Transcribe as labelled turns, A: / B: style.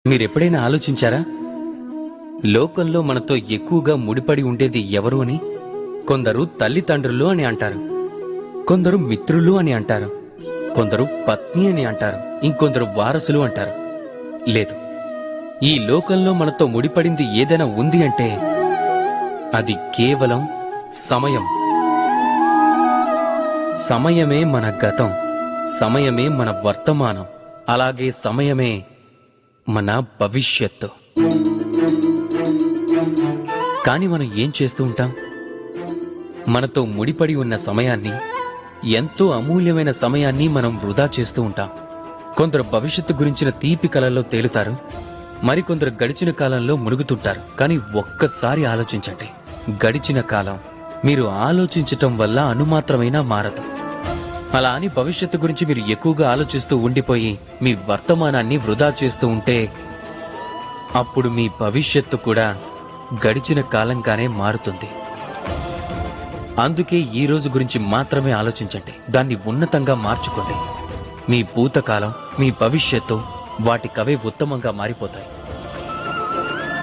A: మీరెప్పుడైనా ఆలోచించారా? లోకంలో మనతో ఎక్కువగా ముడిపడి ఉండేది ఎవరు అని? కొందరు తల్లిదండ్రులు అని అంటారు, కొందరు మిత్రులు అని అంటారు, కొందరు పత్ని అని అంటారు, ఇంకొందరు వారసులు అంటారు. లేదు, ఈ లోకంలో మనతో ముడిపడింది ఏదైనా ఉంది అంటే అది కేవలం సమయం. సమయమే మన గతం, సమయమే మన వర్తమానం, అలాగే సమయమే మన భవిష్యత్తు. కానీ మనం ఏం చేస్తూ ఉంటాం? మనతో ముడిపడి ఉన్న సమయాన్ని, ఎంతో అమూల్యమైన సమయాన్ని మనం వృధా చేస్తూ ఉంటాం. కొందరు భవిష్యత్తు గురించిన తీపి కలల్లో తేలుతారు, మరికొందరు గడిచిన కాలంలో మునుగుతుంటారు. కానీ ఒక్కసారి ఆలోచించండి, గడిచిన కాలం మీరు ఆలోచించటం వల్ల అనుమాత్రమైనా మారదు. అలా అని భవిష్యత్తు గురించి మీరు ఎక్కువగా ఆలోచిస్తూ ఉండిపోయి మీ వర్తమానాన్ని వృధా చేస్తూ ఉంటే అప్పుడు మీ భవిష్యత్తు కూడా గడిచిన కాలంగానే మారుతుంది. అందుకే ఈ రోజు గురించి మాత్రమే ఆలోచించండి, దాన్ని ఉన్నతంగా మార్చుకోండి. మీ భూతకాలం, మీ భవిష్యత్తు వాటికవే ఉత్తమంగా మారిపోతాయి.